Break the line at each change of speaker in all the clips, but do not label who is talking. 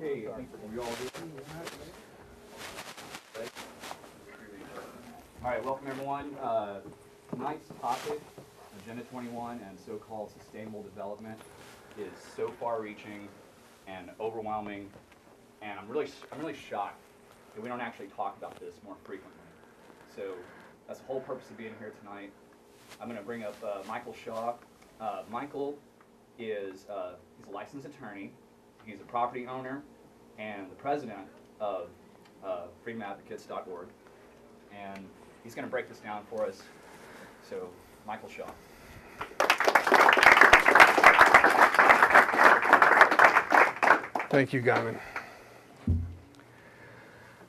Hey, I think we all do. All right, welcome everyone. Tonight's topic, Agenda 21 and so-called sustainable development, is so far-reaching and overwhelming, and I'm really shocked that we don't actually talk about this more frequently. So that's the whole purpose of being here tonight. I'm going to bring up Michael Shaw. Michael is he's a licensed attorney. He's a property owner and the president of freedomadvocates.org, and he's going to break this down for us. So, Michael Shaw.
Thank you, Guyman.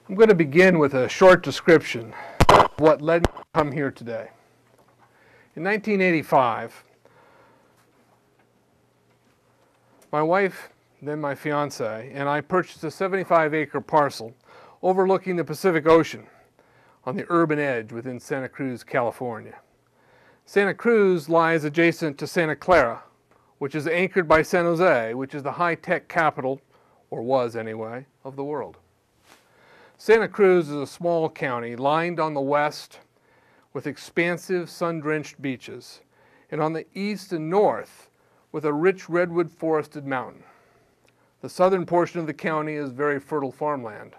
I'm going to begin with a short description of what led me to come here today. In 1985, my wife, then my fiance, and I purchased a 75-acre parcel overlooking the Pacific Ocean on the urban edge within Santa Cruz, California. Santa Cruz lies adjacent to Santa Clara, which is anchored by San Jose, which is the high-tech capital, or was anyway, of the world. Santa Cruz is a small county lined on the west with expansive sun-drenched beaches, and on the east and north with a rich redwood forested mountain. The southern portion of the county is very fertile farmland.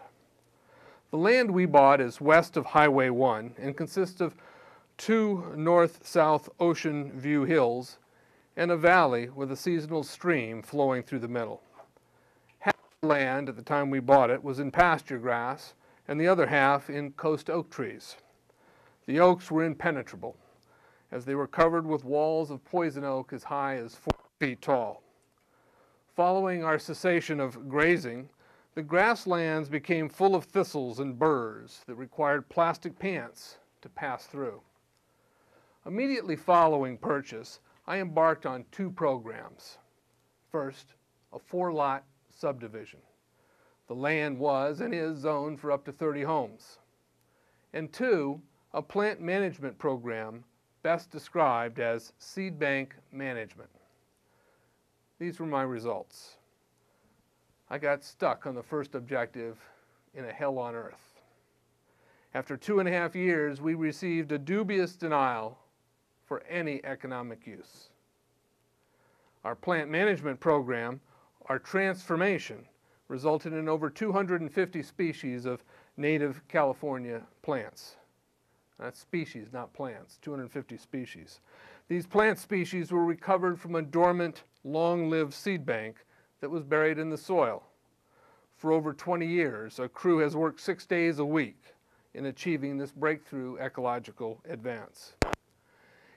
The land we bought is west of Highway 1 and consists of 2 north-south ocean view hills and a valley with a seasonal stream flowing through the middle. Half the land at the time we bought it was in pasture grass and the other half in coast oak trees. The oaks were impenetrable, as they were covered with walls of poison oak as high as 4 feet tall. Following our cessation of grazing, the grasslands became full of thistles and burrs that required plastic pants to pass through. Immediately following purchase, I embarked on 2 programs. First, a 4-lot subdivision. The land was and is zoned for up to 30 homes. And 2, a plant management program best described as seed bank management. These were my results. I got stuck on the first objective in a hell on earth. After 2.5 years, we received a dubious denial for any economic use. Our plant management program, our transformation, resulted in over 250 species of native California plants. That's species, not plants, 250 species. These plant species were recovered from a dormant, long-lived seed bank that was buried in the soil. For over 20 years, a crew has worked 6 days a week in achieving this breakthrough ecological advance.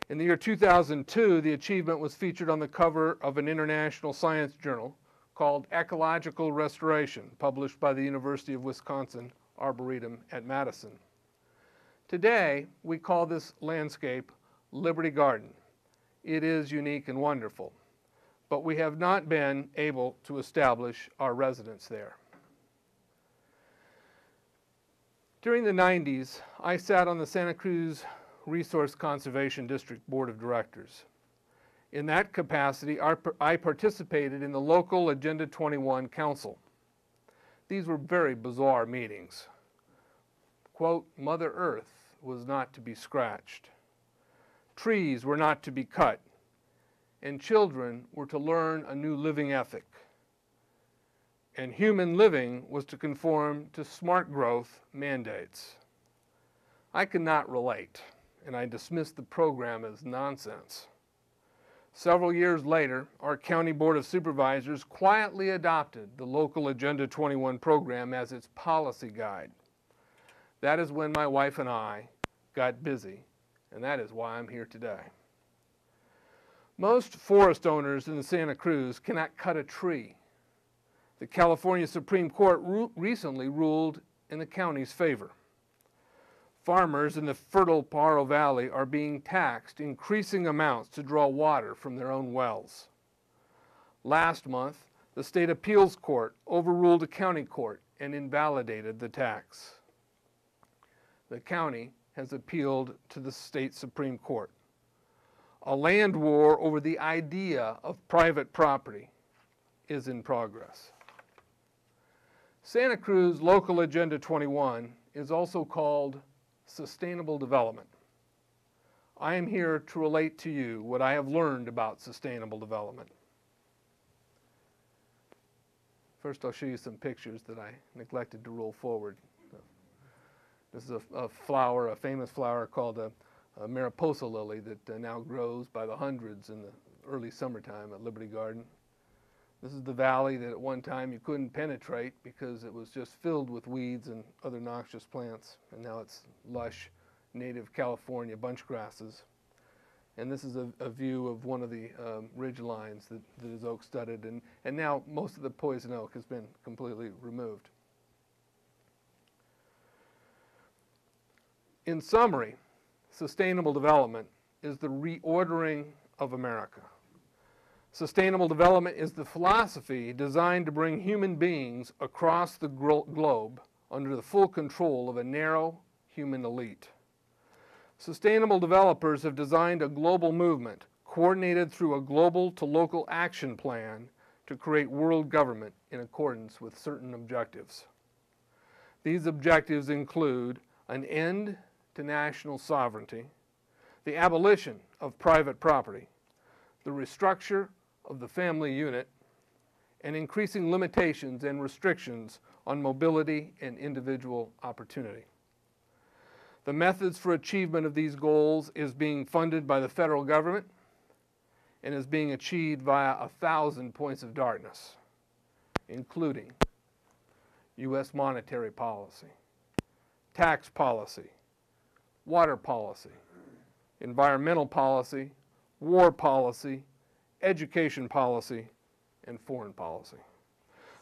In the year 2002, the achievement was featured on the cover of an international science journal called Ecological Restoration, published by the University of Wisconsin Arboretum at Madison. Today, we call this landscape Liberty Garden. It is unique and wonderful, but we have not been able to establish our residence there. During the 90s, I sat on the Santa Cruz Resource Conservation District Board of Directors. In that capacity, I participated in the local Agenda 21 Council. These were very bizarre meetings. Quote, Mother Earth was not to be scratched. Trees were not to be cut, and children were to learn a new living ethic. And human living was to conform to smart growth mandates. I could not relate, and I dismissed the program as nonsense. Several years later, our County Board of Supervisors quietly adopted the local Agenda 21 program as its policy guide. That is when my wife and I got busy, and that is why I'm here today. Most forest owners in the Santa Cruz cannot cut a tree. The California Supreme Court recently ruled in the county's favor. Farmers in the fertile Pajaro Valley are being taxed increasing amounts to draw water from their own wells. Last month, the state appeals court overruled a county court and invalidated the tax. The county has appealed to the state Supreme Court. A land war over the idea of private property is in progress. Santa Cruz Local Agenda 21 is also called Sustainable Development. I am here to relate to you what I have learned about sustainable development. First, I'll show you some pictures that I neglected to roll forward. This is a flower, a famous flower called a Mariposa lily that now grows by the hundreds in the early summertime at Liberty Garden. This is the valley that at one time you couldn't penetrate because it was just filled with weeds and other noxious plants, and now it's lush, native California bunch grasses. And this is a view of one of the ridge lines that is oak studded, and now most of the poison oak has been completely removed. In summary, sustainable development is the reordering of America. Sustainable development is the philosophy designed to bring human beings across the globe under the full control of a narrow human elite. Sustainable developers have designed a global movement coordinated through a global to local action plan to create world government in accordance with certain objectives. These objectives include an end to national sovereignty, the abolition of private property, the restructure of the family unit, and increasing limitations and restrictions on mobility and individual opportunity. The methods for achievement of these goals is being funded by the federal government and is being achieved via 1,000 points of darkness, including U.S. monetary policy, tax policy, water policy, environmental policy, war policy, education policy, and foreign policy.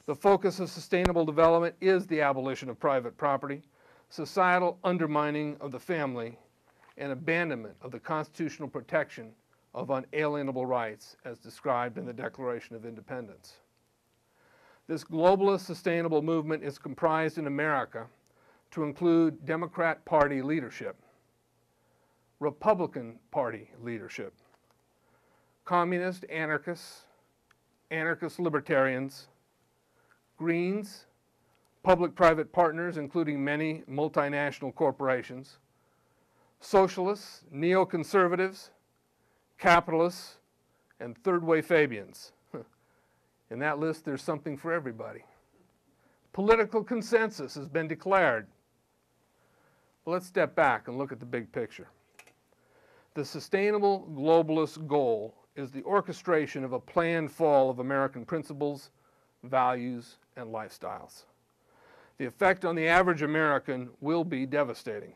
The focus of sustainable development is the abolition of private property, societal undermining of the family, and abandonment of the constitutional protection of unalienable rights as described in the Declaration of Independence. This globalist sustainable movement is comprised in America to include Democrat Party leadership, Republican Party leadership, communist anarchists, anarchist libertarians, Greens, public-private partners, including many multinational corporations, socialists, neoconservatives, capitalists, and third-way Fabians. In that list, there's something for everybody. Political consensus has been declared. Well, let's step back and look at the big picture. The sustainable globalist goal is the orchestration of a planned fall of American principles, values, and lifestyles. The effect on the average American will be devastating.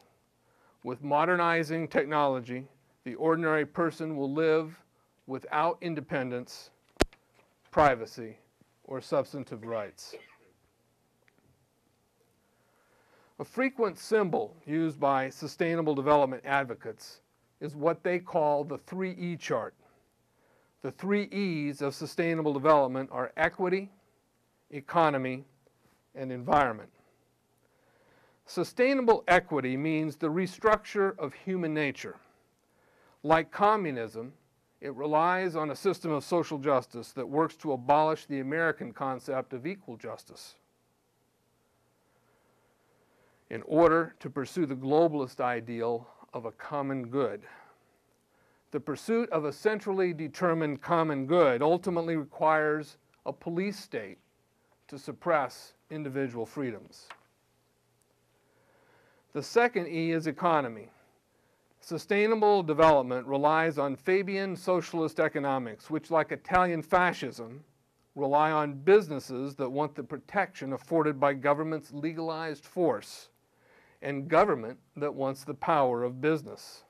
With modernizing technology, the ordinary person will live without independence, privacy, or substantive rights. A frequent symbol used by sustainable development advocates is what they call the 3E chart. The 3 E's of sustainable development are equity, economy, and environment. Sustainable equity means the restructure of human nature. Like communism, it relies on a system of social justice that works to abolish the American concept of equal justice in order to pursue the globalist ideal of a common good. The pursuit of a centrally determined common good ultimately requires a police state to suppress individual freedoms. The second E is economy. Sustainable development relies on Fabian socialist economics, which, like Italian fascism, rely on businesses that want the protection afforded by government's legalized force, and government that wants the power of business.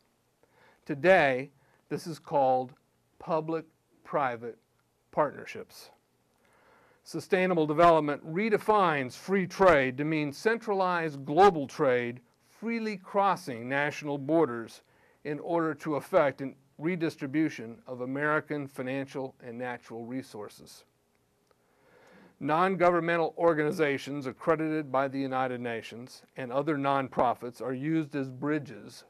Today, this is called public-private partnerships. Sustainable development redefines free trade to mean centralized global trade freely crossing national borders in order to effect a redistribution of American financial and natural resources. Non-governmental organizations accredited by the United Nations and other nonprofits are used as bridges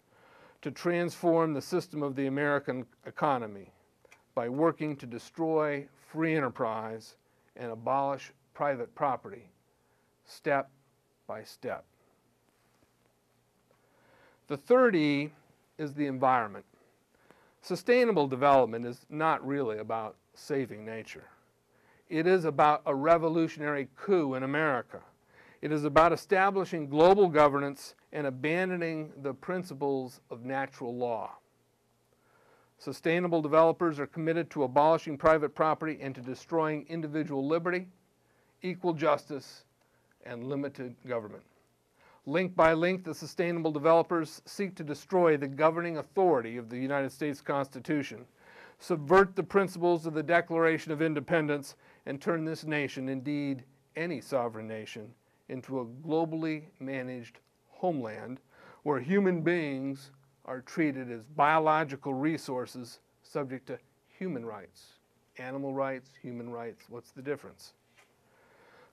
to transform the system of the American economy by working to destroy free enterprise and abolish private property, step by step. The third E is the environment. Sustainable development is not really about saving nature. It is about a revolutionary coup in America. It is about establishing global governance and abandoning the principles of natural law. Sustainable developers are committed to abolishing private property and to destroying individual liberty, equal justice, and limited government. Link by link, the sustainable developers seek to destroy the governing authority of the United States Constitution, subvert the principles of the Declaration of Independence, and turn this nation, indeed any sovereign nation, into a globally managed homeland where human beings are treated as biological resources subject to human rights. Animal rights, human rights, what's the difference?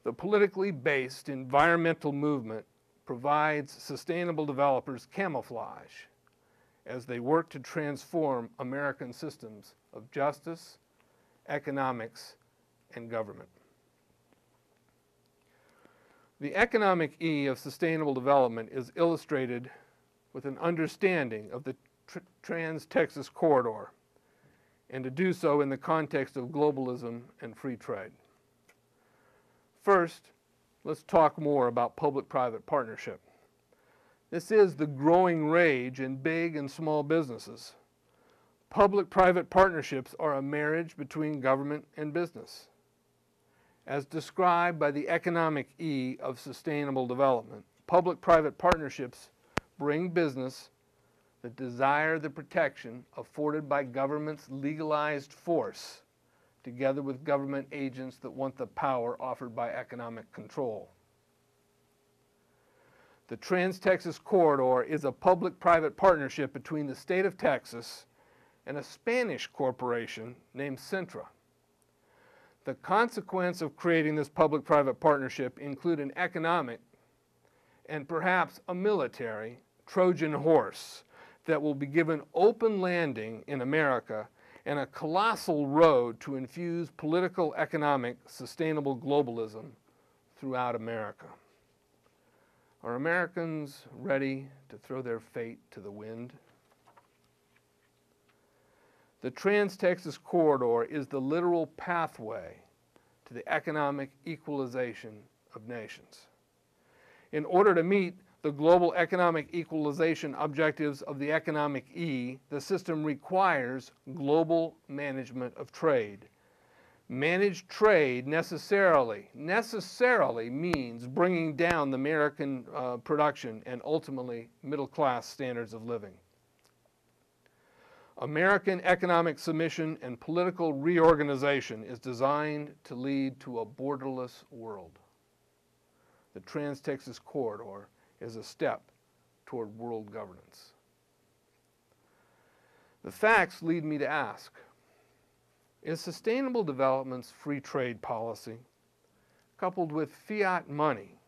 The politically based environmental movement provides sustainable developers camouflage as they work to transform American systems of justice, economics, and government. The economic E of sustainable development is illustrated with an understanding of the Trans-Texas Corridor, and to do so in the context of globalism and free trade. First, let's talk more about public-private partnership. This is the growing rage in big and small businesses. Public-private partnerships are a marriage between government and business. As described by the economic E of sustainable development, public-private partnerships bring business that desire the protection afforded by government's legalized force, together with government agents that want the power offered by economic control. The Trans-Texas Corridor is a public-private partnership between the state of Texas and a Spanish corporation named Centra. The consequence of creating this public-private partnership include an economic and perhaps a military Trojan horse that will be given open landing in America and a colossal road to infuse political, economic, sustainable globalism throughout America. Are Americans ready to throw their fate to the wind? The Trans-Texas Corridor is the literal pathway to the economic equalization of nations. In order to meet the global economic equalization objectives of the economic E, the system requires global management of trade. Managed trade necessarily means bringing down the American production and ultimately middle-class standards of living. American economic submission and political reorganization is designed to lead to a borderless world. The Trans-Texas Corridor is a step toward world governance. The facts lead me to ask, is sustainable development's free trade policy, coupled with fiat money,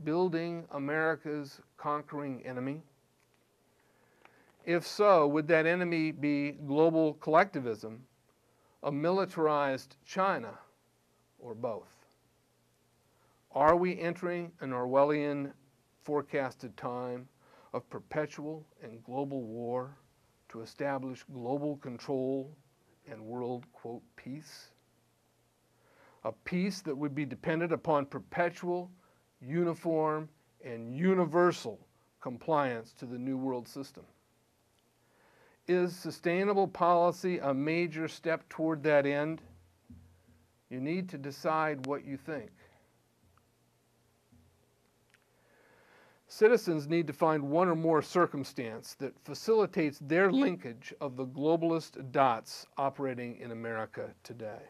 building America's conquering enemy? If so, would that enemy be global collectivism, a militarized China, or both? Are we entering an Orwellian forecasted time of perpetual and global war to establish global control and world, quote, peace? A peace that would be dependent upon perpetual, uniform, and universal compliance to the New World System. Is sustainable policy a major step toward that end? You need to decide what you think. Citizens need to find one or more circumstance that facilitates their linkage of the globalist dots operating in America today.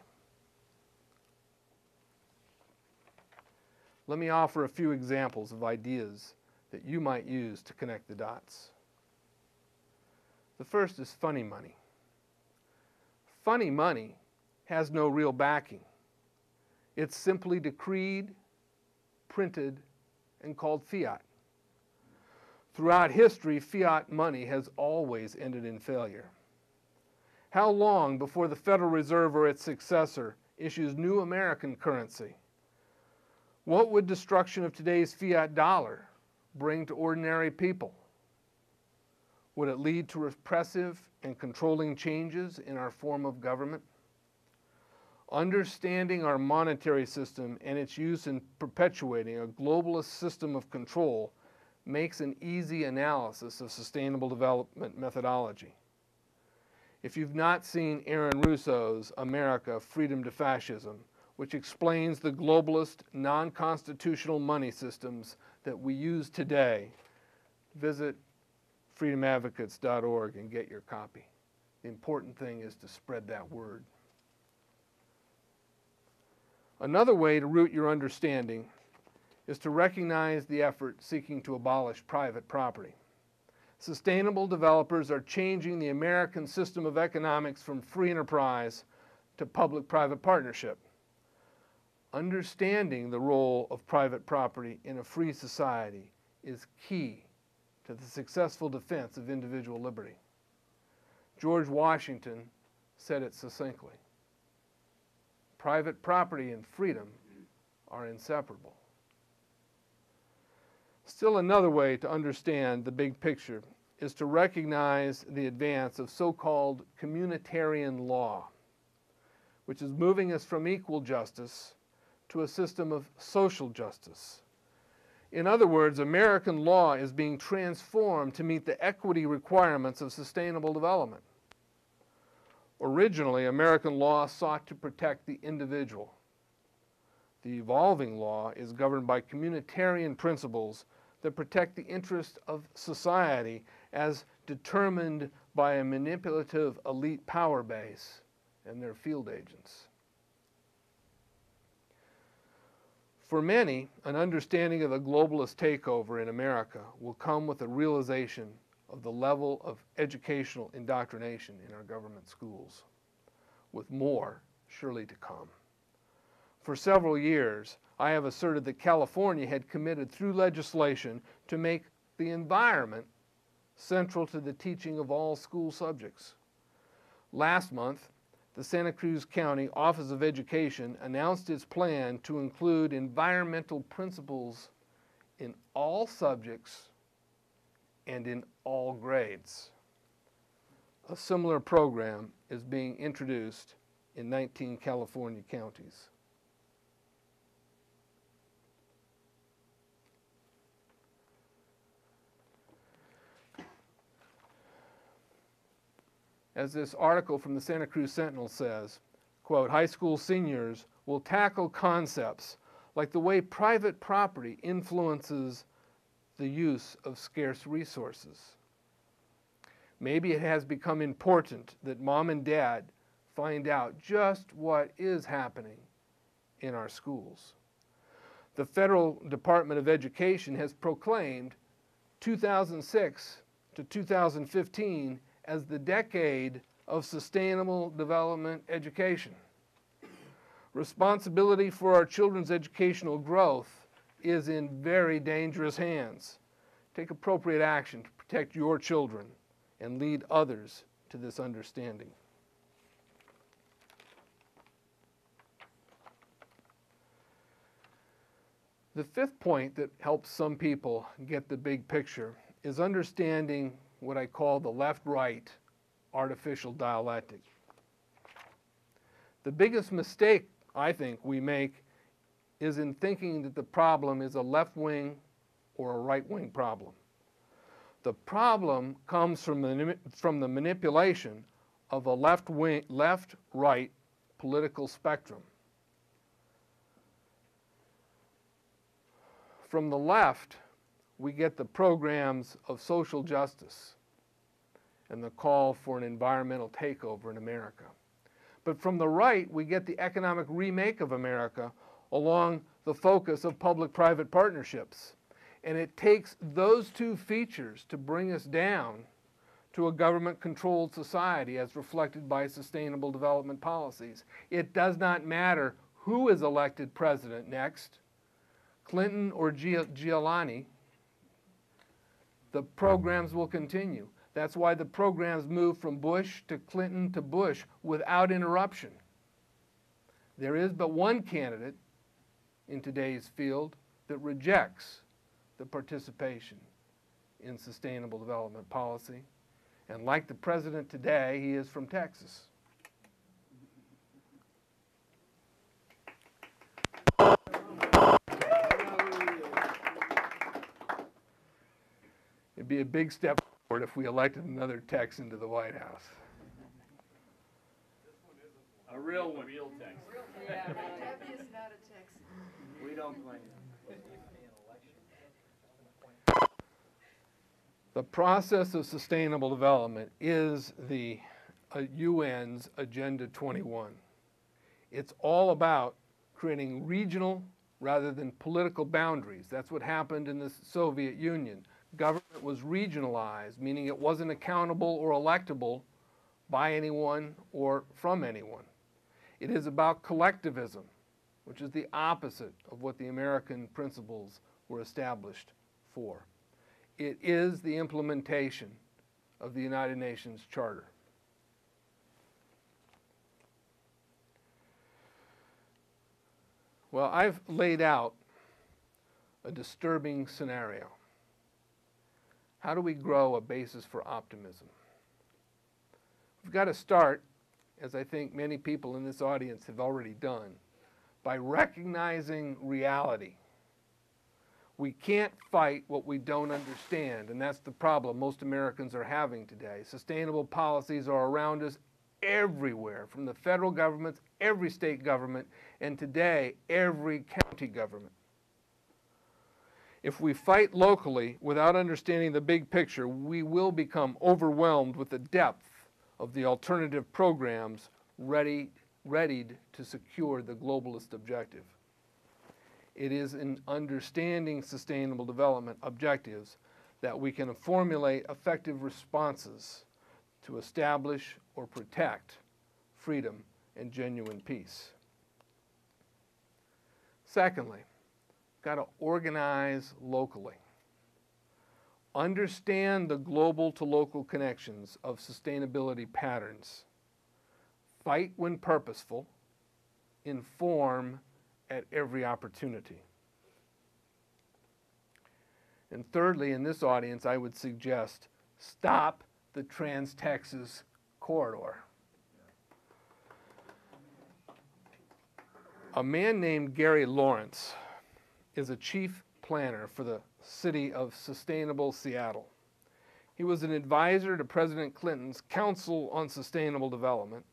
Let me offer a few examples of ideas that you might use to connect the dots. The first is funny money. Funny money has no real backing. It's simply decreed, printed, and called fiat. Throughout history, fiat money has always ended in failure. How long before the Federal Reserve or its successor issues new American currency. What would destruction of today's fiat dollar bring to ordinary people? Would it lead to repressive and controlling changes in our form of government? Understanding our monetary system and its use in perpetuating a globalist system of control makes an easy analysis of sustainable development methodology. If you've not seen Aaron Russo's America, Freedom to Fascism, which explains the globalist, non-constitutional money systems that we use today, visit freedomadvocates.org and get your copy. The important thing is to spread that word. Another way to root your understanding is to recognize the effort seeking to abolish private property. Sustainable developers are changing the American system of economics from free enterprise to public-private partnership. Understanding the role of private property in a free society is key to the successful defense of individual liberty. George Washington said it succinctly. Private property and freedom are inseparable. Still another way to understand the big picture is to recognize the advance of so-called communitarian law, which is moving us from equal justice to a system of social justice. In other words, American law is being transformed to meet the equity requirements of sustainable development. Originally, American law sought to protect the individual. The evolving law is governed by communitarian principles that protect the interest of society as determined by a manipulative elite power base and their field agents. For many, an understanding of the globalist takeover in America will come with a realization of the level of educational indoctrination in our government schools, with more surely to come. For several years, I have asserted that California had committed through legislation to make the environment central to the teaching of all school subjects. Last month, the Santa Cruz County Office of Education announced its plan to include environmental principles in all subjects and in all grades. A similar program is being introduced in 19 California counties. As this article from the Santa Cruz Sentinel says, quote, high school seniors will tackle concepts like the way private property influences the use of scarce resources. Maybe it has become important that mom and dad find out just what is happening in our schools. The Federal Department of Education has proclaimed 2006 to 2015 as the decade of sustainable development education. Responsibility for our children's educational growth is in very dangerous hands. Take appropriate action to protect your children and lead others to this understanding. The fifth point that helps some people get the big picture is understanding what I call the left-right artificial dialectic. The biggest mistake I think we make is in thinking that the problem is a left-wing or a right-wing problem. The problem comes from the manipulation of a left-right political spectrum. From the left, we get the programs of social justice and the call for an environmental takeover in America. But from the right, we get the economic remake of America along the focus of public-private partnerships. And it takes those two features to bring us down to a government-controlled society as reflected by sustainable development policies. It does not matter who is elected president next, Clinton or Giuliani, the programs will continue. That's why the programs move from Bush to Clinton to Bush without interruption. There is but one candidate in today's field that rejects the participation in sustainable development policy. And like the president today, he is from Texas. It'd be a big step forward if we elected another Tex into the White House.
A real one. Real text.
Yeah, Debbie is not a Texan.
We don't blame you.
The process of sustainable development is the UN's Agenda 21. It's all about creating regional rather than political boundaries. That's what happened in the Soviet Union. Government was regionalized, meaning it wasn't accountable or electable by anyone or from anyone. It is about collectivism, which is the opposite of what the American principles were established for. It is the implementation of the United Nations Charter. Well, I've laid out a disturbing scenario. How do we grow a basis for optimism? We've got to start, as I think many people in this audience have already done, by recognizing reality. We can't fight what we don't understand, and that's the problem most Americans are having today. Sustainable policies are around us everywhere, from the federal governments, every state government, and today, every county government. If we fight locally without understanding the big picture, we will become overwhelmed with the depth of the alternative programs readied to secure the globalist objective. It is in understanding sustainable development objectives that we can formulate effective responses to establish or protect freedom and genuine peace. Secondly, we've got to organize locally. Understand the global to local connections of sustainability patterns. Fight when purposeful. Inform at every opportunity. And thirdly, in this audience, I would suggest stop the Trans-Texas corridor. A man named Gary Lawrence is a chief planner for the city of Sustainable Seattle. He was an advisor to President Clinton's Council on Sustainable Development,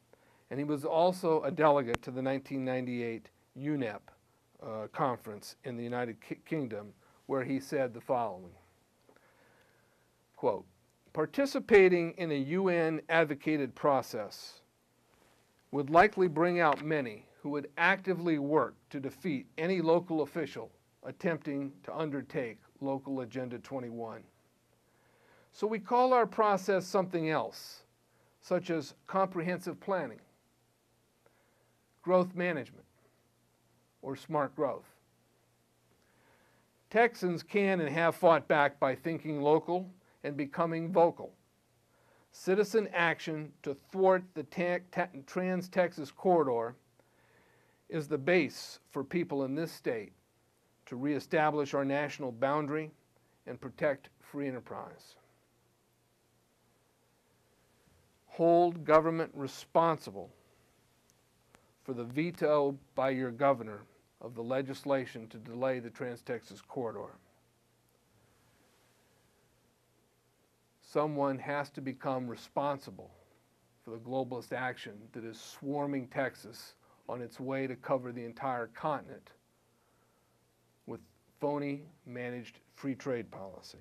and he was also a delegate to the 1998 UNEP conference in the United Kingdom, where he said the following, quote, "Participating in a UN advocated process would likely bring out many who would actively work to defeat any local official attempting to undertake local Agenda 21. So we call our process something else, such as comprehensive planning, growth management, or smart growth. Texans can and have fought back by thinking local and becoming vocal. Citizen action to thwart the Trans-Texas corridor is the base for people in this state to reestablish our national boundary and protect free enterprise. Hold government responsible for the veto by your governor of the legislation to delay the Trans-Texas corridor. Someone has to become responsible for the globalist action that is swarming Texas on its way to cover the entire continent with phony managed free trade policy.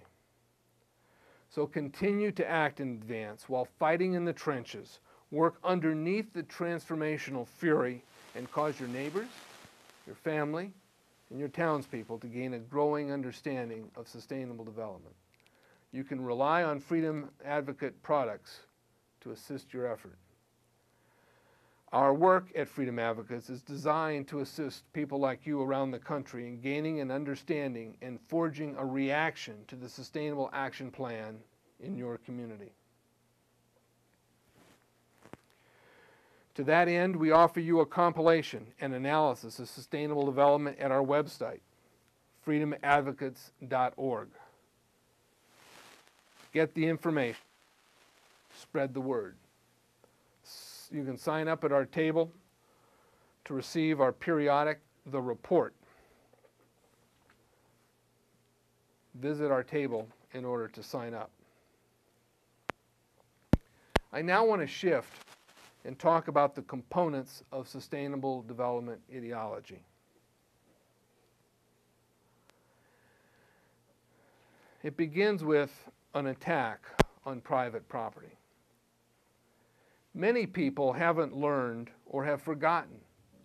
So continue to act in advance while fighting in the trenches. Work underneath the transformational fury and cause your neighbors, your family, and your townspeople to gain a growing understanding of sustainable development. You can rely on Freedom Advocate products to assist your effort. Our work at Freedom Advocates is designed to assist people like you around the country in gaining an understanding and forging a reaction to the Sustainable Action Plan in your community. To that end, we offer you a compilation and analysis of sustainable development at our website, freedomadvocates.org. Get the information. Spread the word. You can sign up at our table to receive our periodic The Report. Visit our table in order to sign up. I now want to shift and talk about the components of sustainable development ideology. It begins with an attack on private property. Many people haven't learned or have forgotten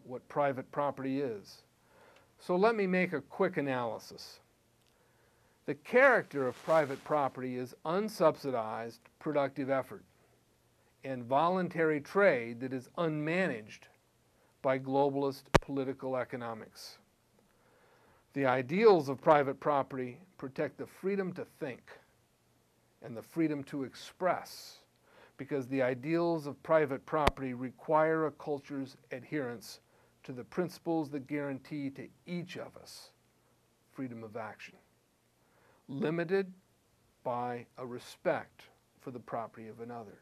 what private property is. So let me make a quick analysis. The character of private property is unsubsidized productive effort and voluntary trade that is unmanaged by globalist political economics. The ideals of private property protect the freedom to think and the freedom to express, because the ideals of private property require a culture's adherence to the principles that guarantee to each of us freedom of action, limited by a respect for the property of another.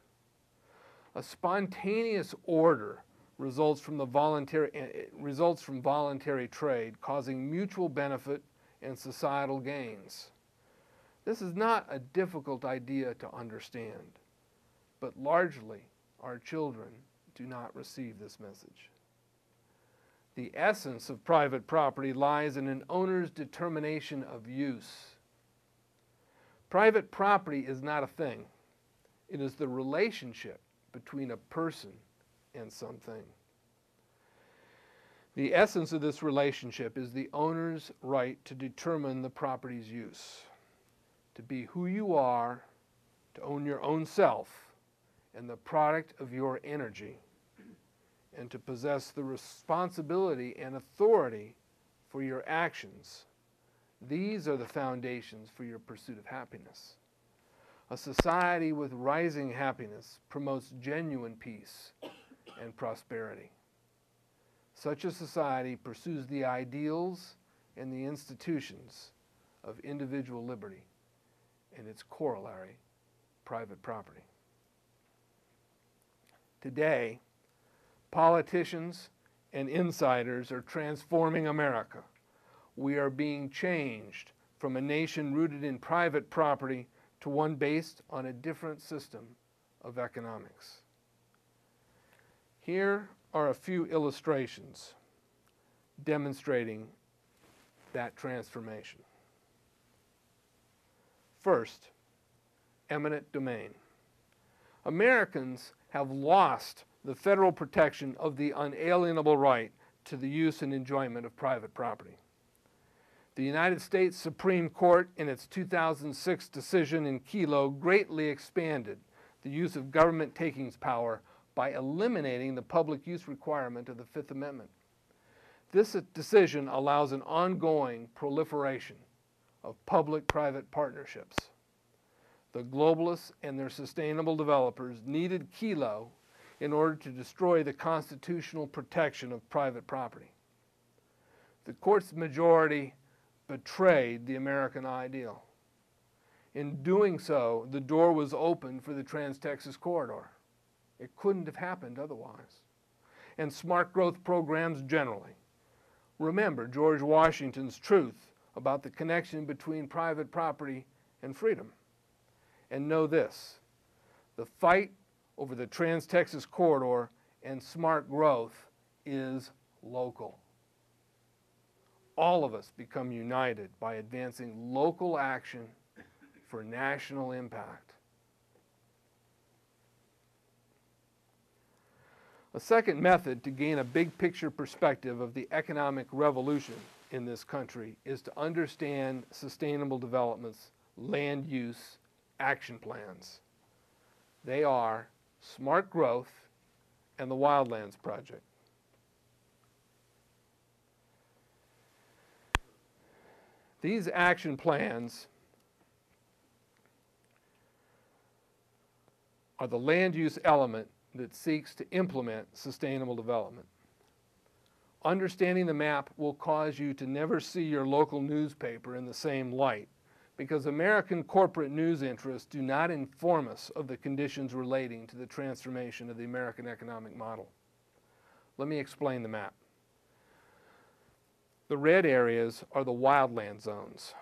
A spontaneous order results from voluntary trade, causing mutual benefit and societal gains. This is not a difficult idea to understand, but largely our children do not receive this message. The essence of private property lies in an owner's determination of use. Private property is not a thing. It is the relationship between a person and something. The essence of this relationship is the owner's right to determine the property's use, to be who you are, to own your own self and the product of your energy, and to possess the responsibility and authority for your actions. These are the foundations for your pursuit of happiness. A society with rising happiness promotes genuine peace and prosperity. Such a society pursues the ideals and the institutions of individual liberty and its corollary, private property. Today, politicians and insiders are transforming America. We are being changed from a nation rooted in private property to one based on a different system of economics. Here are a few illustrations demonstrating that transformation. First, eminent domain. Americans have lost the federal protection of the unalienable right to the use and enjoyment of private property. The United States Supreme Court, in its 2006 decision in Kelo, greatly expanded the use of government takings power by eliminating the public use requirement of the Fifth Amendment. This decision allows an ongoing proliferation of public-private partnerships. The globalists and their sustainable developers needed Kelo in order to destroy the constitutional protection of private property. The court's majority betrayed the American ideal. In doing so, the door was opened for the Trans-Texas Corridor. It couldn't have happened otherwise. And smart growth programs generally. Remember George Washington's truth about the connection between private property and freedom. And know this, the fight over the Trans-Texas Corridor and smart growth is local. All of us become united by advancing local action for national impact. A second method to gain a big picture perspective of the economic revolution in this country is to understand sustainable development's land use action plans. They are Smart Growth and the Wildlands Project. These action plans are the land use element that seeks to implement sustainable development. Understanding the map will cause you to never see your local newspaper in the same light, because American corporate news interests do not inform us of the conditions relating to the transformation of the American economic model. Let me explain the map. The red areas are the wildland zones.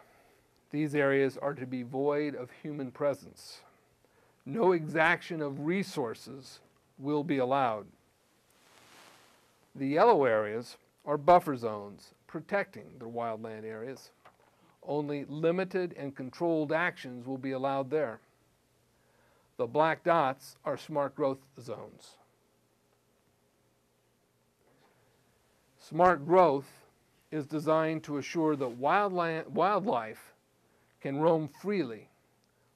These areas are to be void of human presence. No exaction of resources will be allowed. The yellow areas are buffer zones protecting the wildland areas. Only limited and controlled actions will be allowed there. The black dots are smart growth zones. Smart growth is designed to assure that wildlife can roam freely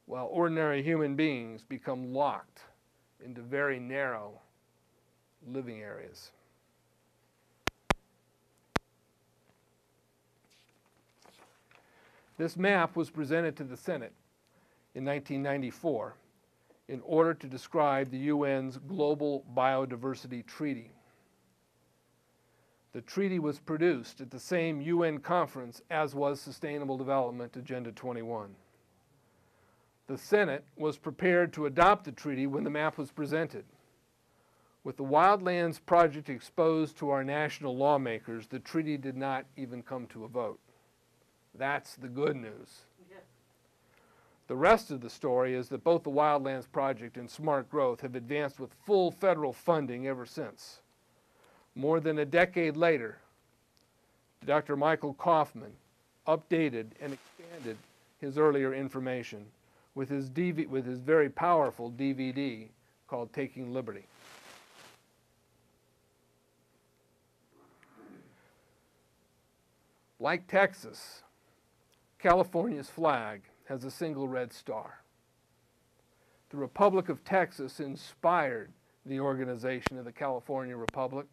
while ordinary human beings become locked into very narrow living areas. This map was presented to the Senate in 1994 in order to describe the UN's Global Biodiversity Treaty. The treaty was produced at the same UN conference as was Sustainable Development Agenda 21. The Senate was prepared to adopt the treaty when the map was presented. With the Wildlands Project exposed to our national lawmakers, the treaty did not even come to a vote. That's the good news. The rest of the story is that both the Wildlands Project and Smart Growth have advanced with full federal funding ever since. More than a decade later, Dr. Michael Kaufman updated and expanded his earlier information with his very powerful DVD called Taking Liberty. Like Texas, California's flag has a single red star. The Republic of Texas inspired the organization of the California Republic.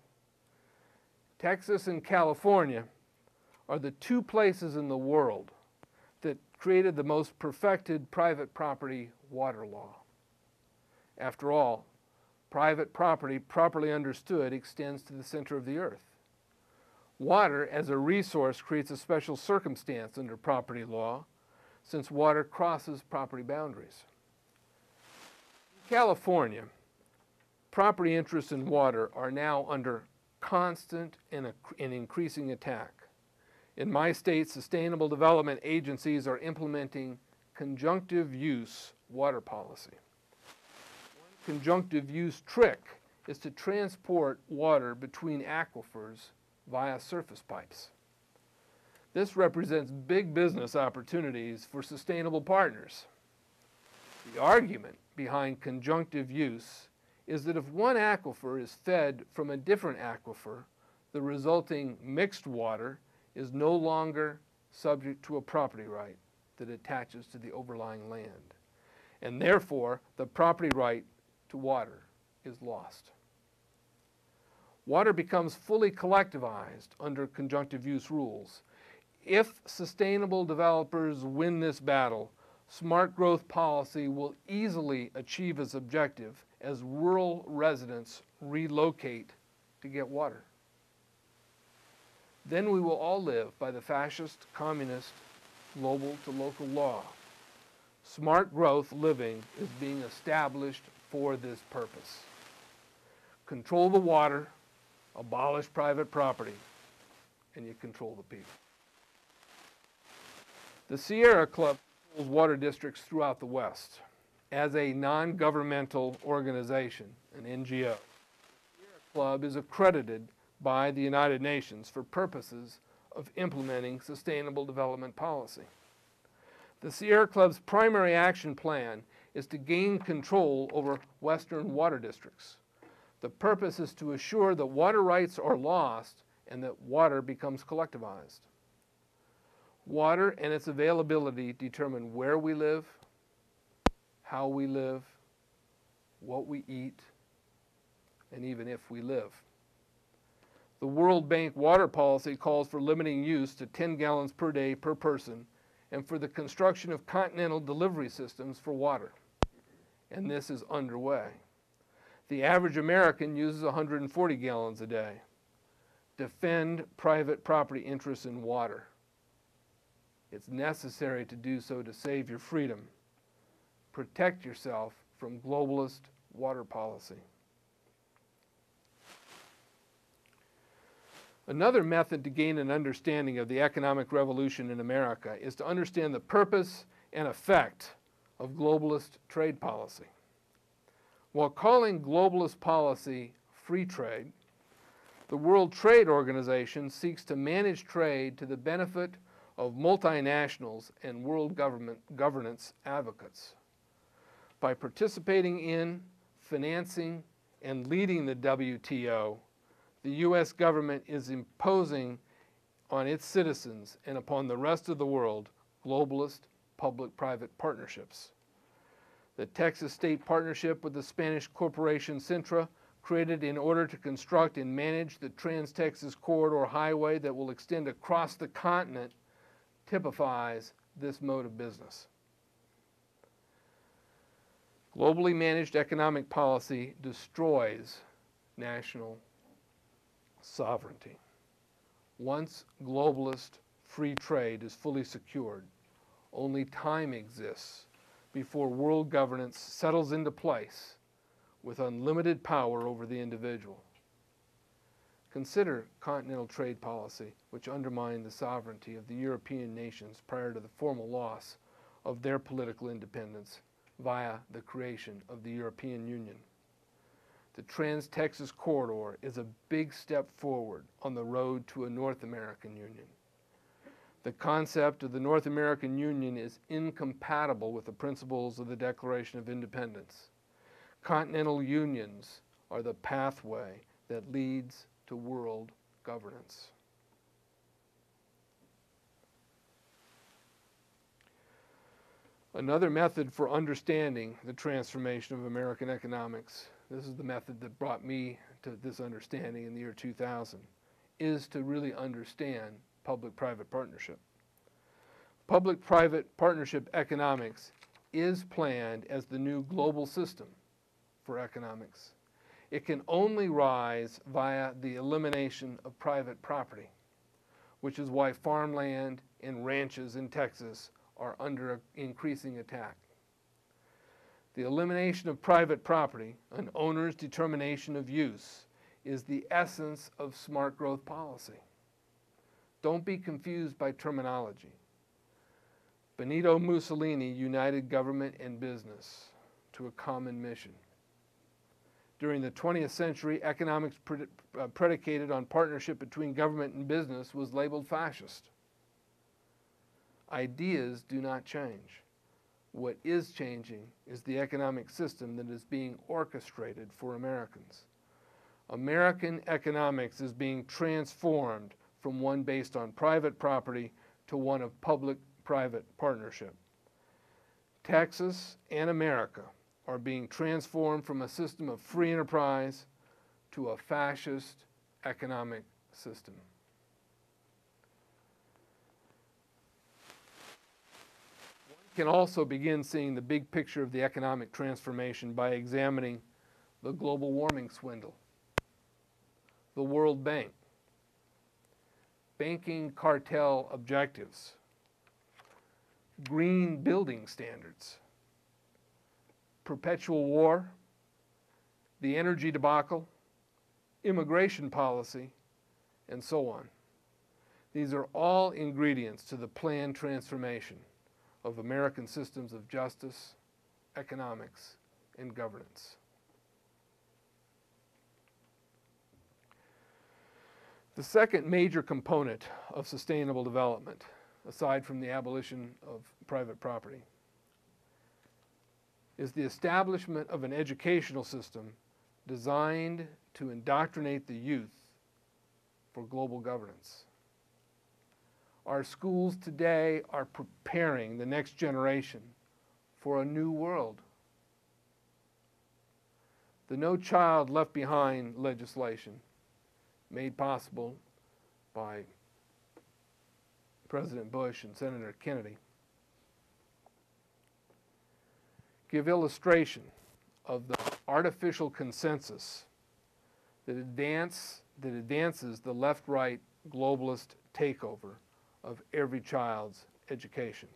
Texas and California are the two places in the world that created the most perfected private property water law. After all, private property, properly understood, extends to the center of the earth. Water as a resource creates a special circumstance under property law, since water crosses property boundaries. In California, property interests in water are now under constant and increasing attack. In my state, sustainable development agencies are implementing conjunctive use water policy. One conjunctive use trick is to transport water between aquifers via surface pipes. This represents big business opportunities for sustainable partners. The argument behind conjunctive use is that if one aquifer is fed from a different aquifer, the resulting mixed water is no longer subject to a property right that attaches to the overlying land, and therefore the property right to water is lost. Water becomes fully collectivized under conjunctive use rules. If sustainable developers win this battle, smart growth policy will easily achieve its objective as rural residents relocate to get water. Then we will all live by the fascist, communist, global to local law. Smart growth living is being established for this purpose. Control the water, abolish private property, and you control the people. The Sierra Club controls water districts throughout the West. As a non-governmental organization, an NGO, the Sierra Club is accredited by the United Nations for purposes of implementing sustainable development policy. The Sierra Club's primary action plan is to gain control over Western water districts. The purpose is to assure that water rights are lost and that water becomes collectivized. Water and its availability determine where we live, how we live, what we eat, and even if we live. The World Bank water policy calls for limiting use to 10 gallons per day per person and for the construction of continental delivery systems for water. And this is underway. The average American uses 140 gallons a day. Defend private property interests in water. It's necessary to do so to save your freedom. Protect yourself from globalist water policy. Another method to gain an understanding of the economic revolution in America is to understand the purpose and effect of globalist trade policy. While calling globalist policy free trade, the World Trade Organization seeks to manage trade to the benefit of multinationals and world governance advocates. By participating in, financing, and leading the WTO, the U.S. government is imposing on its citizens and upon the rest of the world globalist public-private partnerships. The Texas State Partnership with the Spanish corporation Cintra, created in order to construct and manage the Trans-Texas Corridor Highway that will extend across the continent, typifies this mode of business. Globally managed economic policy destroys national sovereignty. Once globalist free trade is fully secured, only time exists before world governance settles into place with unlimited power over the individual. Consider continental trade policy, which undermined the sovereignty of the European nations prior to the formal loss of their political independence via the creation of the European Union. The Trans-Texas Corridor is a big step forward on the road to a North American Union. The concept of the North American Union is incompatible with the principles of the Declaration of Independence. Continental unions are the pathway that leads to world governance. Another method for understanding the transformation of American economics, this is the method that brought me to this understanding in the year 2000, is to really understand public-private partnership. Public-private partnership economics is planned as the new global system for economics. It can only rise via the elimination of private property, which is why farmland and ranches in Texas are under increasing attack. The elimination of private property, an owner's determination of use, is the essence of smart growth policy. Don't be confused by terminology. Benito Mussolini united government and business to a common mission. During the 20th century, economics predicated on partnership between government and business was labeled fascist. Ideas do not change. What is changing is the economic system that is being orchestrated for Americans. American economics is being transformed from one based on private property to one of public-private partnership. Texas and America are being transformed from a system of free enterprise to a fascist economic system. One can also begin seeing the big picture of the economic transformation by examining the global warming swindle, the World Bank, banking cartel objectives, green building standards, perpetual war, the energy debacle, immigration policy, and so on. These are all ingredients to the planned transformation of American systems of justice, economics, and governance. The second major component of sustainable development, aside from the abolition of private property, is the establishment of an educational system designed to indoctrinate the youth for global governance. Our schools today are preparing the next generation for a new world. The No Child Left Behind legislation, made possible by President Bush and Senator Kennedy, give illustration of the artificial consensus that advances the left-right globalist takeover of every child's education.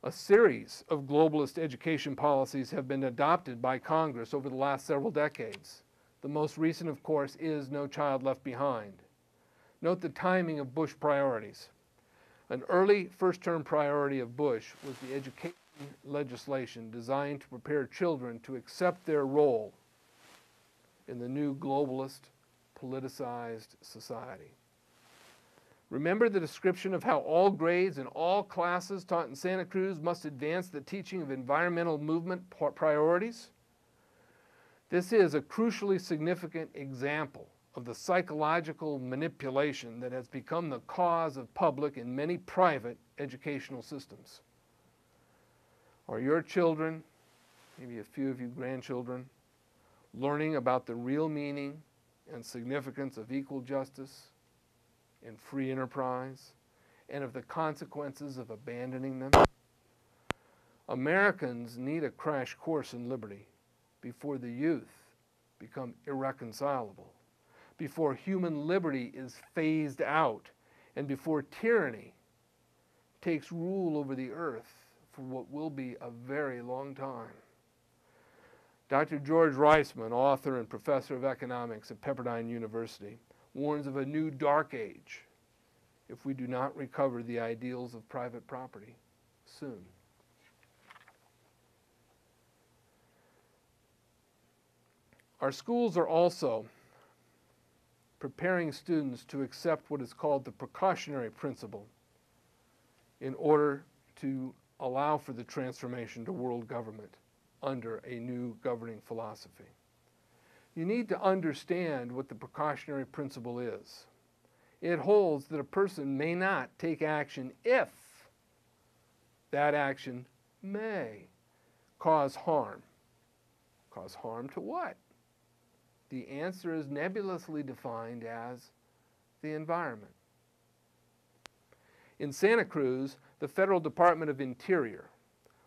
A series of globalist education policies have been adopted by Congress over the last several decades. The most recent, of course, is No Child Left Behind. Note the timing of Bush priorities. An early first-term priority of Bush was the education legislation designed to prepare children to accept their role in the new globalist, politicized society. Remember the description of how all grades and all classes taught in Santa Cruz must advance the teaching of environmental movement priorities? This is a crucially significant example of the psychological manipulation that has become the cause of public and many private educational systems. Are your children, maybe a few of you grandchildren, learning about the real meaning and significance of equal justice and free enterprise, and of the consequences of abandoning them? Americans need a crash course in liberty before the youth become irreconcilable, before human liberty is phased out, and before tyranny takes rule over the earth for what will be a very long time. Dr. George Reisman, author and professor of economics at Pepperdine University, warns of a new dark age if we do not recover the ideals of private property soon. Our schools are also preparing students to accept what is called the precautionary principle in order to allow for the transformation to world government under a new governing philosophy. You need to understand what the precautionary principle is. It holds that a person may not take action if that action may cause harm. Cause harm to what? The answer is nebulously defined as the environment. In Santa Cruz, the Federal Department of Interior,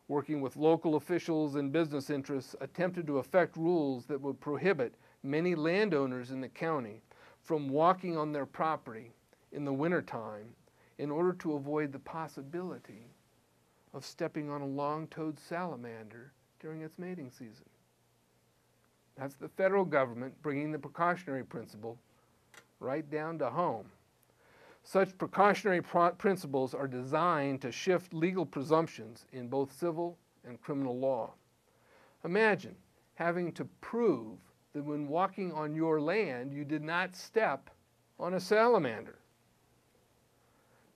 working with local officials and business interests, attempted to effect rules that would prohibit many landowners in the county from walking on their property in the wintertime in order to avoid the possibility of stepping on a long-toed salamander during its mating season. That's the federal government bringing the precautionary principle right down to home. Such precautionary principles are designed to shift legal presumptions in both civil and criminal law. Imagine having to prove that when walking on your land, you did not step on a salamander.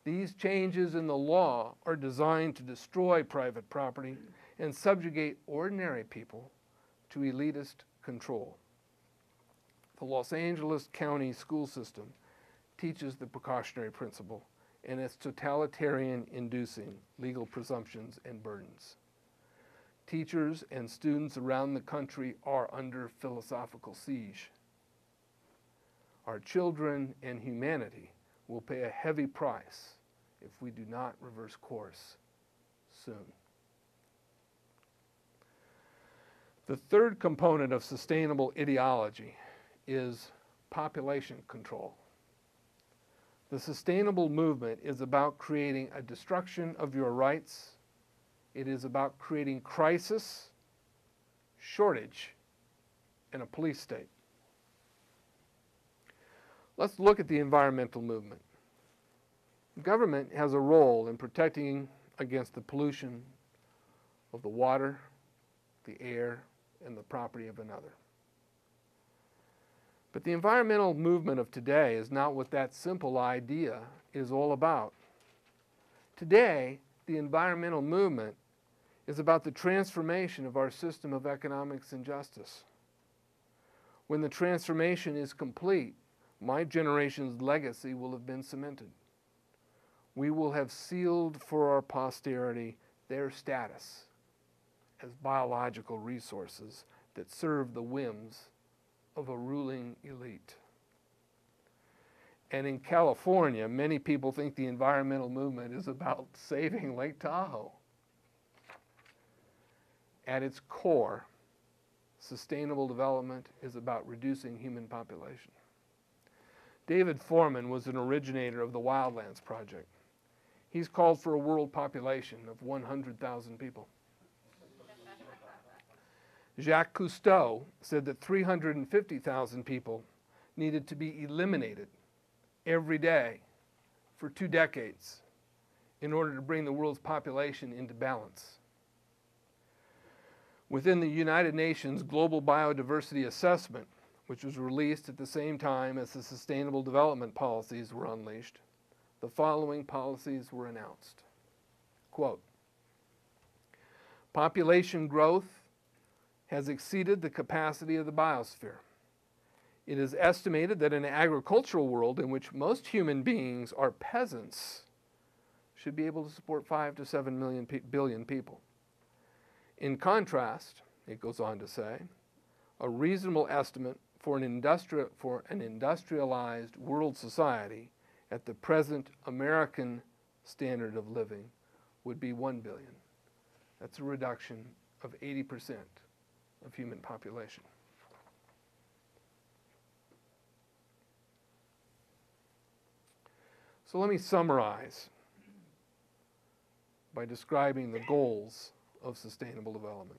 These changes in the law are designed to destroy private property and subjugate ordinary people to elitist control. The Los Angeles County school system teaches the precautionary principle and its totalitarian-inducing legal presumptions and burdens. Teachers and students around the country are under philosophical siege. Our children and humanity will pay a heavy price if we do not reverse course soon. The third component of sustainable ideology is population control. The sustainable movement is about creating a destruction of your rights. It is about creating crisis, shortage, and a police state. Let's look at the environmental movement. Government has a role in protecting against the pollution of the water, the air, and the property of another. But the environmental movement of today is not what that simple idea is all about. Today, the environmental movement is about the transformation of our system of economics and justice. When the transformation is complete, my generation's legacy will have been cemented. We will have sealed for our posterity their status as biological resources that serve the whims of a ruling elite. And in California, many people think the environmental movement is about saving Lake Tahoe. At its core, sustainable development is about reducing human population. David Foreman was an originator of the Wildlands Project. He's called for a world population of 100,000 people. Jacques Cousteau said that 350,000 people needed to be eliminated every day for 2 decades in order to bring the world's population into balance. Within the United Nations Global Biodiversity Assessment, which was released at the same time as the Sustainable Development Policies were unleashed, the following policies were announced. Quote, population growth has exceeded the capacity of the biosphere. It is estimated that an agricultural world in which most human beings are peasants should be able to support 5 to 7 billion people. In contrast, it goes on to say, a reasonable estimate for an industrialized world society at the present American standard of living would be 1 billion. That's a reduction of 80% of human population. So let me summarize by describing the goals of sustainable development.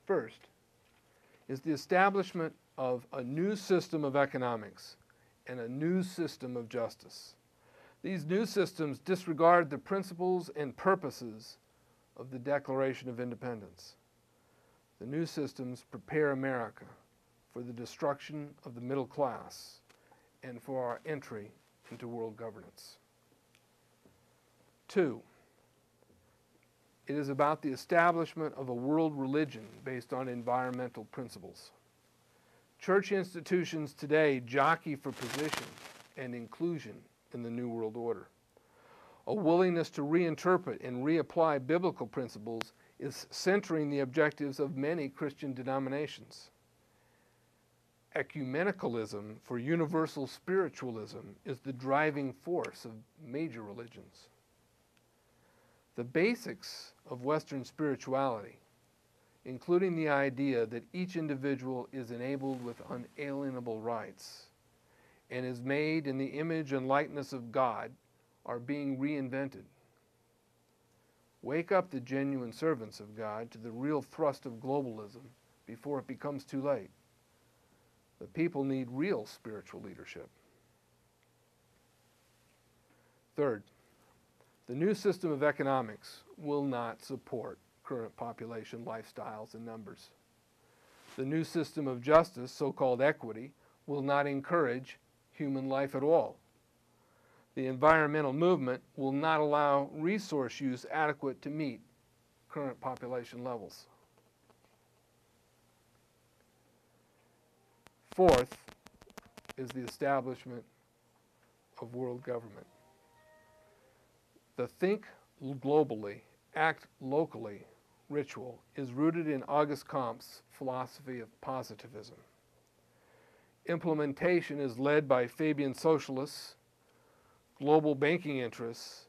First is the establishment of a new system of economics and a new system of justice. These new systems disregard the principles and purposes of the Declaration of Independence. The new systems prepare America for the destruction of the middle class and for our entry into world governance. 2, it is about the establishment of a world religion based on environmental principles. Church institutions today jockey for position and inclusion in the New World Order. A willingness to reinterpret and reapply biblical principles is centering the objectives of many Christian denominations. Ecumenicalism for universal spiritualism is the driving force of major religions. The basics of Western spirituality, including the idea that each individual is enabled with unalienable rights and is made in the image and likeness of God, are being reinvented. Wake up the genuine servants of God to the real thrust of globalism before it becomes too late. The people need real spiritual leadership. Third, the new system of economics will not support current population lifestyles and numbers. The new system of justice, so-called equity, will not encourage human life at all. The environmental movement will not allow resource use adequate to meet current population levels. Fourth is the establishment of world government. The think globally, act locally ritual is rooted in Auguste Comte's philosophy of positivism. Implementation is led by Fabian socialists, global banking interests,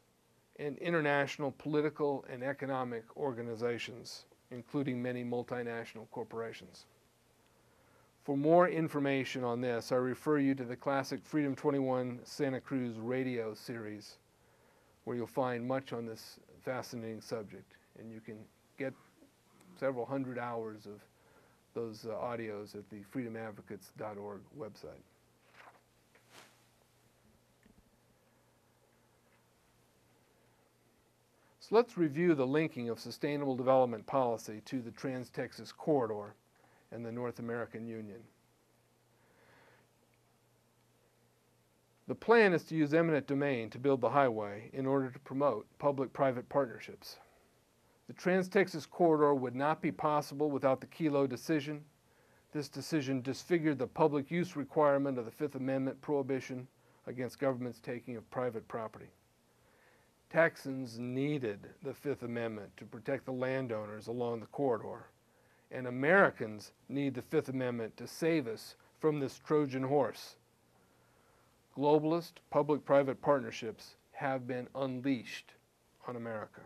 and international political and economic organizations, including many multinational corporations. For more information on this, I refer you to the classic Freedom 21 Santa Cruz radio series, where you'll find much on this fascinating subject, and you can get several hundred hours of those audios at the freedomadvocates.org website. So let's review the linking of sustainable development policy to the Trans-Texas Corridor and the North American Union. The plan is to use eminent domain to build the highway in order to promote public-private partnerships. The Trans-Texas Corridor would not be possible without the Kelo decision. This decision disfigured the public use requirement of the Fifth Amendment prohibition against government's taking of private property. Texans needed the Fifth Amendment to protect the landowners along the corridor, and Americans need the Fifth Amendment to save us from this Trojan horse. Globalist public-private partnerships have been unleashed on America.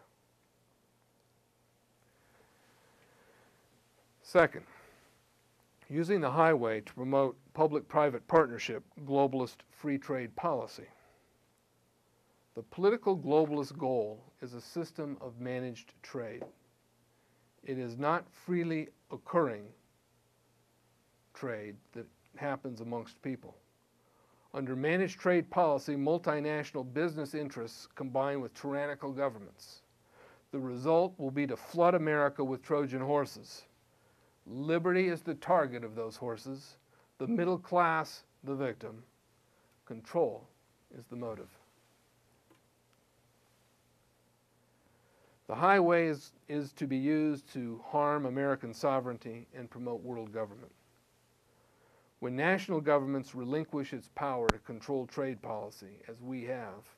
Second, using the highway to promote public-private partnership, globalist free trade policy. The political globalist goal is a system of managed trade. It is not freely occurring trade that happens amongst people. Under managed trade policy, multinational business interests combine with tyrannical governments. The result will be to flood America with Trojan horses. Liberty is the target of those horses, the middle class the victim. Control is the motive. The highway is to be used to harm American sovereignty and promote world government. When national governments relinquish its power to control trade policy, as we have,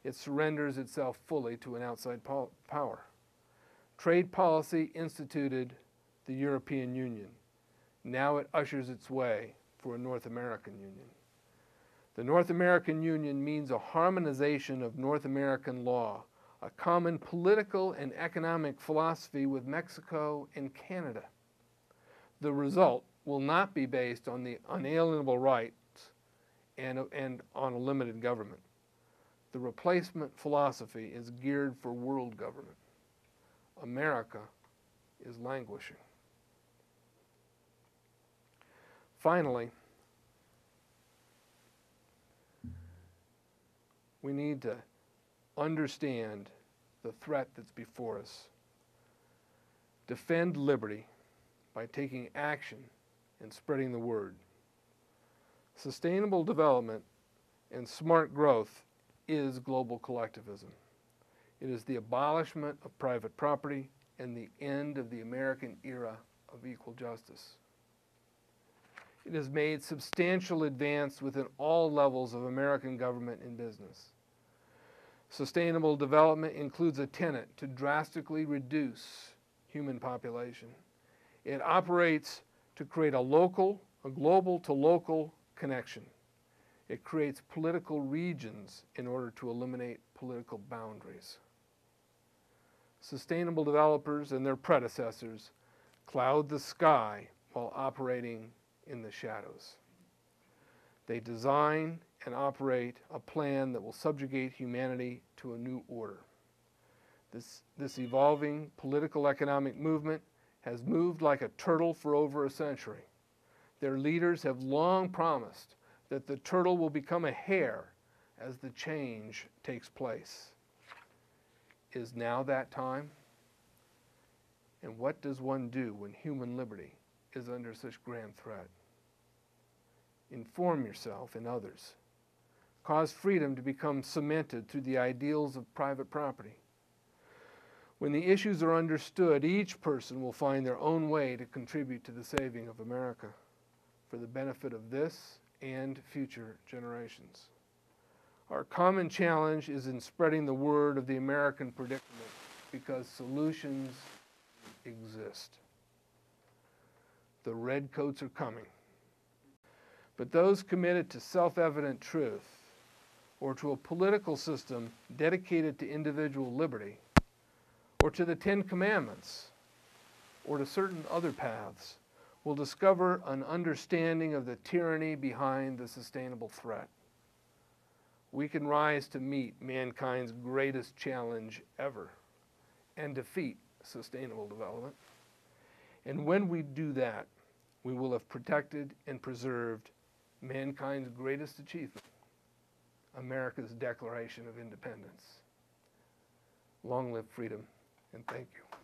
it surrenders itself fully to an outside power. Trade policy instituted the European Union. Now it ushers its way for a North American Union. The North American Union means a harmonization of North American law, a common political and economic philosophy with Mexico and Canada. The result will not be based on the unalienable rights and on a limited government. The replacement philosophy is geared for world government. America is languishing. Finally, we need to understand the threat that's before us. Defend liberty by taking action and spreading the word. Sustainable development and smart growth is global collectivism. It is the abolishment of private property and the end of the American era of equal justice. It has made substantial advance within all levels of American government and business. Sustainable development includes a tenet to drastically reduce human population. It operates to create a global to local connection. It creates political regions in order to eliminate political boundaries. Sustainable developers and their predecessors cloud the sky while operating in the shadows. They design and operate a plan that will subjugate humanity to a new order. This evolving political economic movement has moved like a turtle for over a century. Their leaders have long promised that the turtle will become a hare as the change takes place. Is now that time? And what does one do when human liberty is under such grand threat? Inform yourself and others. Cause freedom to become cemented through the ideals of private property. When the issues are understood, each person will find their own way to contribute to the saving of America for the benefit of this and future generations. Our common challenge is in spreading the word of the American predicament because solutions exist. The redcoats are coming. But those committed to self-evident truth or to a political system dedicated to individual liberty or to the Ten Commandments or to certain other paths will discover an understanding of the tyranny behind the sustainable threat. We can rise to meet mankind's greatest challenge ever and defeat sustainable development. And when we do that, we will have protected and preserved mankind's greatest achievement, America's Declaration of Independence. Long live freedom, and thank you.